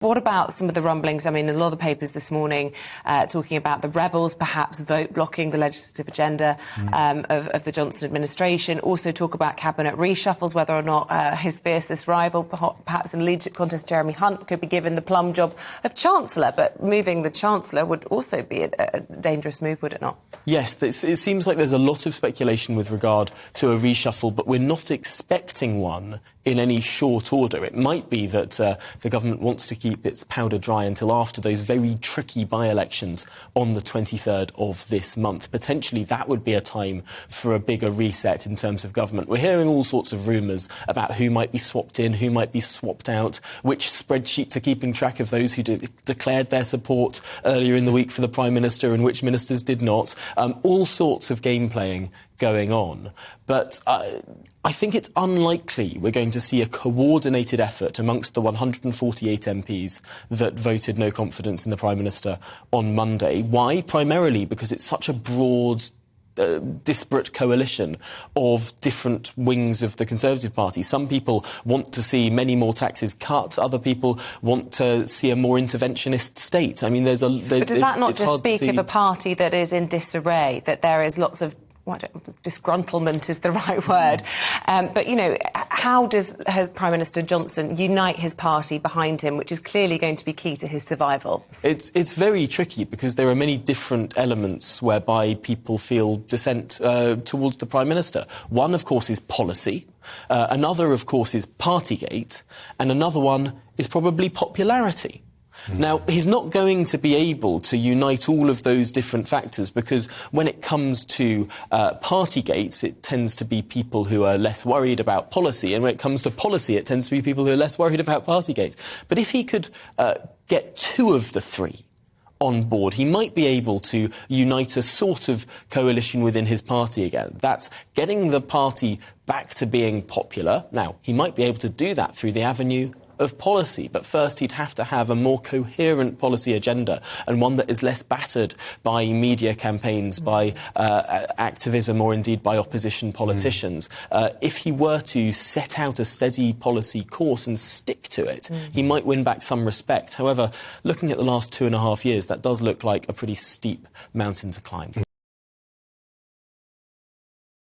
What about some of the rumblings? I mean, a lot of the papers this morning talking about the rebels perhaps vote blocking the legislative agenda of the Johnson administration. Also talk about cabinet reshuffles, whether or not his fiercest rival, perhaps in the leadership contest, Jeremy Hunt, could be given the plum job of Chancellor. But moving the Chancellor would also be a dangerous move, would it not? Yes, it seems like there's a lot of speculation with regard to a reshuffle, but we're not expecting one in any short order. It might be that the government wants to keep its powder dry until after those very tricky by-elections on the 23rd of this month. Potentially that would be a time for a bigger reset in terms of government. We're hearing all sorts of rumours about who might be swapped in, who might be swapped out, which spreadsheets are keeping track of those who declared their support earlier in the week for the Prime Minister and which ministers did not. All sorts of game playing going on. But I think it's unlikely we're going to see a coordinated effort amongst the 148 MPs that voted no confidence in the Prime Minister on Monday. Why? Primarily because it's such a broad, disparate coalition of different wings of the Conservative Party. Some people want to see many more taxes cut. Other people want to see a more interventionist state. I mean, but does that not just speak of a party that is in disarray, that there is lots of disgruntlement is the right word. But, you know, how has Prime Minister Johnson unite his party behind him, which is clearly going to be key to his survival? It's very tricky because there are many different elements whereby people feel dissent towards the Prime Minister. One, of course, is policy. Another, of course, is Partygate. And another one is probably popularity. Now, he's not going to be able to unite all of those different factors because when it comes to Partygate, it tends to be people who are less worried about policy, and when it comes to policy, it tends to be people who are less worried about Partygate. But if he could get two of the three on board, he might be able to unite a sort of coalition within his party again. That's getting the party back to being popular. Now, he might be able to do that through the avenue of policy, but first he'd have to have a more coherent policy agenda and one that is less battered by media campaigns, by activism or indeed by opposition politicians. If he were to set out a steady policy course and stick to it, he might win back some respect. However, looking at the last 2.5 years, that does look like a pretty steep mountain to climb.